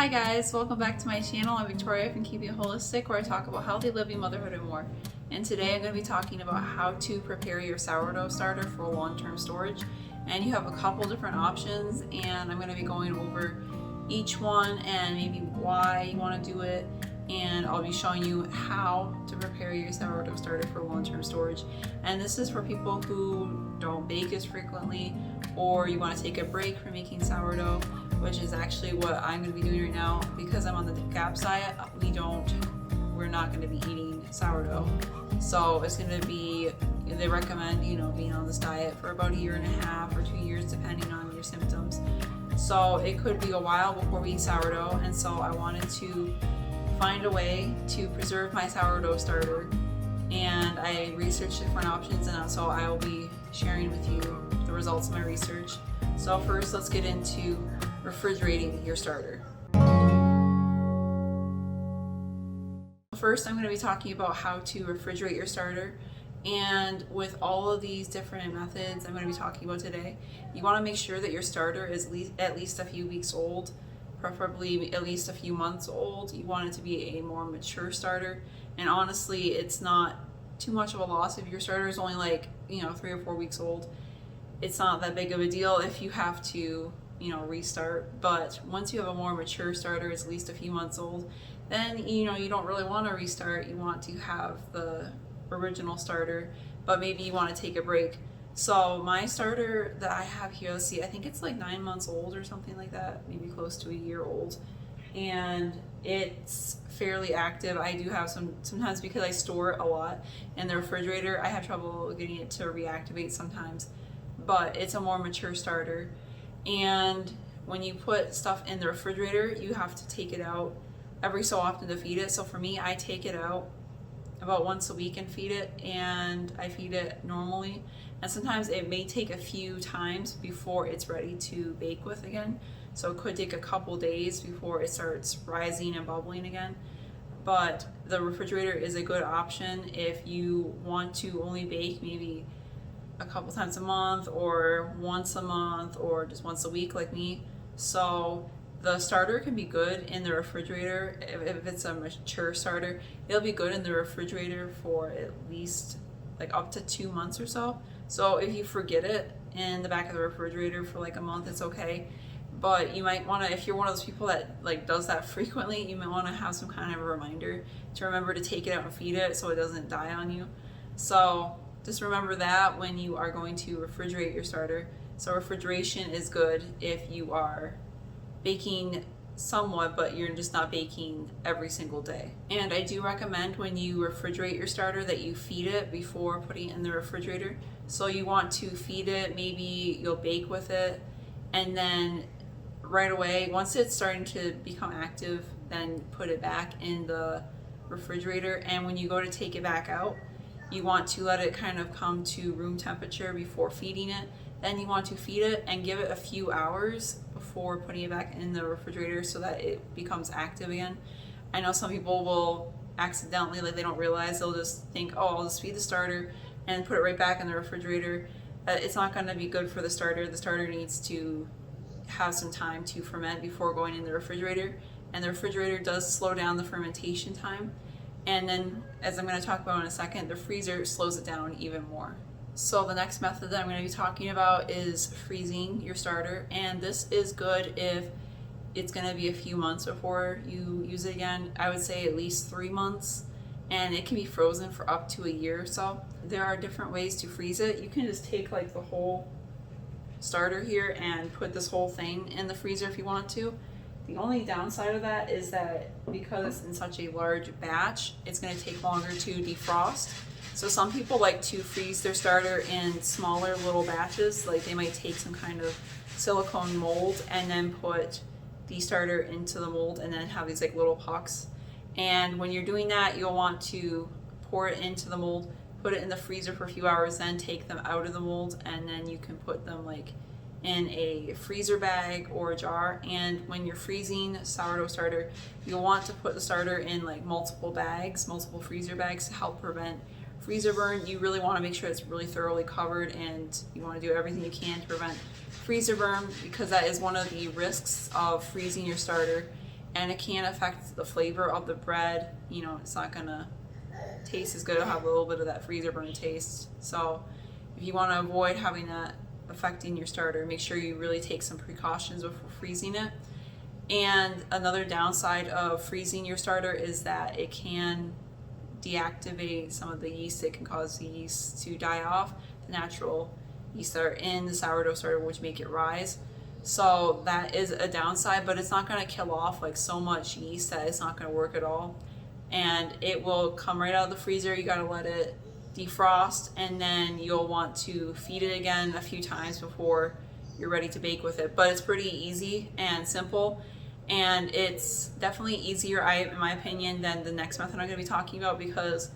Hi guys, welcome back to my channel. I'm Victoria from Keeping It Holistic, where I talk about healthy living, motherhood, and more. And today I'm going to be talking about how to prepare your sourdough starter for long-term storage. And you have a couple different options, and I'm going to be going over each one and maybe why you want to do it. And I'll be showing you how to prepare your sourdough starter for long-term storage. And this is for people who don't bake as frequently, or you want to take a break from making sourdough, which is actually what I'm going to be doing right now. Because I'm on the GAPS diet, we're not going to be eating sourdough. So it's going to be, they recommend, being on this diet for about 1.5 years or 2 years, depending on your symptoms. So it could be a while before we eat sourdough, and so I wanted to find a way to preserve my sourdough starter, and I researched different options, and so I will be sharing with you the results of my research. So first, let's get into refrigerating your starter. First, I'm going to be talking about how to refrigerate your starter. And with all of these different methods I'm going to be talking about today, you want to make sure that your starter is at least a few weeks old, preferably at least a few months old. You want it to be a more mature starter. And honestly, it's not too much of a loss if your starter is only 3 or 4 weeks old. It's not that big of a deal if you have to restart. But once you have a more mature starter, it's at least a few months old, then you don't really want to restart. You want to have the original starter, but maybe you want to take a break. So my starter that I have here, let's see, I think it's 9 months old or something like that, maybe close to 1 year old, and it's fairly active. I do have sometimes, because I store it a lot in the refrigerator, I have trouble getting it to reactivate sometimes, but it's a more mature starter. And when you put stuff in the refrigerator, you have to take it out every so often to feed it. So for me, I take it out about once a week and feed it, and I feed it normally. And sometimes it may take a few times before it's ready to bake with again. So it could take a couple days before it starts rising and bubbling again. But the refrigerator is a good option if you want to only bake maybe a couple times a month, or once a month, or just once a week like me. So the starter can be good in the refrigerator. If it's a mature starter, it'll be good in the refrigerator for at least up to 2 months or so. So if you forget it in the back of the refrigerator for a month, it's okay. But you might want to, if you're one of those people that does that frequently, you might want to have some kind of a reminder to remember to take it out and feed it so it doesn't die on you. So just remember that when you are going to refrigerate your starter. So refrigeration is good if you are baking somewhat, but you're just not baking every single day. And I do recommend when you refrigerate your starter that you feed it before putting it in the refrigerator. So you want to feed it, maybe you'll bake with it, and then right away, once it's starting to become active, then put it back in the refrigerator. And when you go to take it back out, you want to let it kind of come to room temperature before feeding it. Then you want to feed it and give it a few hours before putting it back in the refrigerator so that it becomes active again. I know some people will accidentally, they don't realize, they'll just think, oh, I'll just feed the starter and put it right back in the refrigerator. It's not going to be good for the starter. The starter needs to have some time to ferment before going in the refrigerator, and the refrigerator does slow down the fermentation time. And then, as I'm going to talk about in a second, the freezer slows it down even more. So the next method that I'm going to be talking about is freezing your starter. And this is good if it's going to be a few months before you use it again. I would say at least 3 months. And it can be frozen for up to 1 year or so. There are different ways to freeze it. You can just take the whole starter here and put this whole thing in the freezer if you want to. The only downside of that is that because it's in such a large batch, it's going to take longer to defrost. So some people like to freeze their starter in smaller little batches. They might take some kind of silicone mold and then put the starter into the mold and then have these little pucks. And when you're doing that, you'll want to pour it into the mold, put it in the freezer for a few hours, then take them out of the mold, and then you can put them in a freezer bag or a jar. And when you're freezing sourdough starter, you'll want to put the starter in multiple freezer bags to help prevent freezer burn. You really want to make sure it's really thoroughly covered, and you want to do everything you can to prevent freezer burn, because that is one of the risks of freezing your starter, and it can affect the flavor of the bread. You know, it's not gonna taste as good. It'll have a little bit of that freezer burn taste. So if you want to avoid having that affecting your starter, make sure you really take some precautions before freezing it. And another downside of freezing your starter is that it can deactivate some of the yeast. It can cause the yeast to die off, the natural yeast that are in the sourdough starter, which make it rise. So that is a downside, but it's not going to kill off like so much yeast that it's not going to work at all. And it will come right out of the freezer. You got to let it defrost, and then you'll want to feed it again a few times before you're ready to bake with it. But it's pretty easy and simple, and it's definitely easier, in my opinion, than the next method I'm going to be talking about, because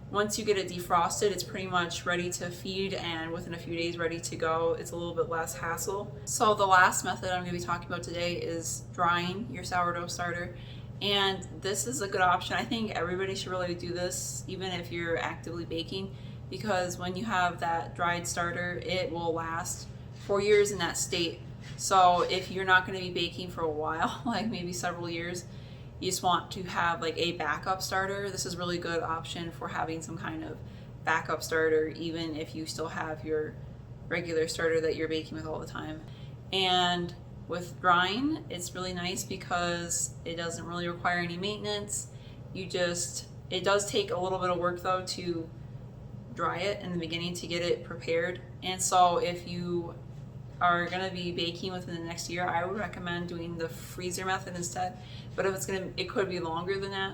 once you get it defrosted, it's pretty much ready to feed, and within a few days ready to go. It's a little bit less hassle. So the last method I'm going to be talking about today is drying your sourdough starter. And this is a good option. I think everybody should really do this, even if you're actively baking, because when you have that dried starter, it will last for years in that state. So if you're not going to be baking for a while, like maybe several years, you just want to have like a backup starter. This is a really good option for having some kind of backup starter, even if you still have your regular starter that you're baking with all the time. And with drying, it's really nice because it doesn't really require any maintenance. It does take a little bit of work though to dry it in the beginning to get it prepared. And so if you are going to be baking within the next year, I would recommend doing the freezer method instead. But if it could be longer than that,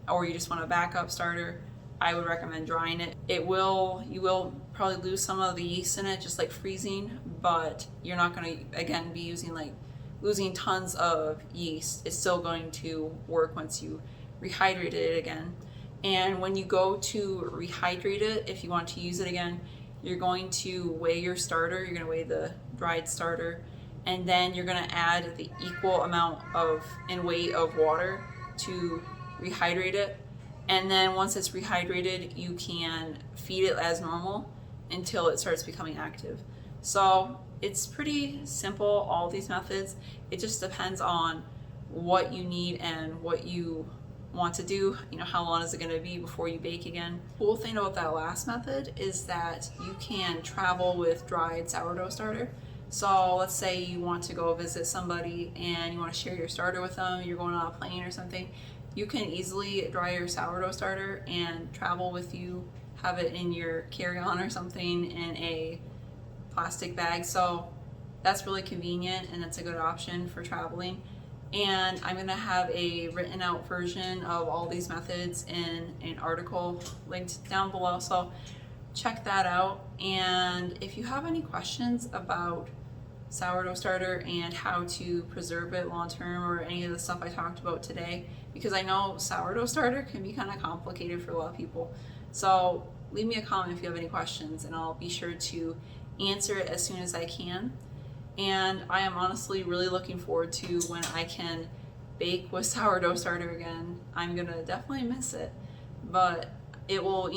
or you just want a backup starter, I would recommend drying it. You will probably lose some of the yeast in it, just like freezing, but you're not going to, again, be losing tons of yeast. It's still going to work once you rehydrate it again. And when you go to rehydrate it, if you want to use it again, you're going to weigh your starter. You're going to weigh the dried starter, and then you're going to add the equal amount in weight of water to rehydrate it. And then once it's rehydrated, you can feed it as normal until it starts becoming active. So it's pretty simple, all these methods. It just depends on what you need and what you want to do. You know, how long is it going to be before you bake again? Cool thing about that last method is that you can travel with dried sourdough starter. So let's say you want to go visit somebody and you want to share your starter with them, you're going on a plane or something, you can easily dry your sourdough starter and travel with you, have it in your carry-on or something in a plastic bag. So that's really convenient, and it's a good option for traveling. And I'm going to have a written out version of all these methods in an article linked down below, so check that out. And if you have any questions about sourdough starter and how to preserve it long term, or any of the stuff I talked about today, because I know sourdough starter can be kind of complicated for a lot of people, so leave me a comment if you have any questions, and I'll be sure to answer it as soon as I can. And I am honestly really looking forward to when I can bake with sourdough starter again. I'm gonna definitely miss it, but it will,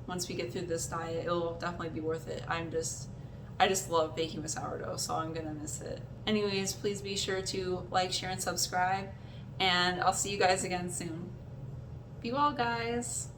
once we get through this diet, it'll definitely be worth it. I just love baking with sourdough, so I'm gonna miss it. Anyways, please be sure to like, share, and subscribe, and I'll see you guys again soon. Be well, guys.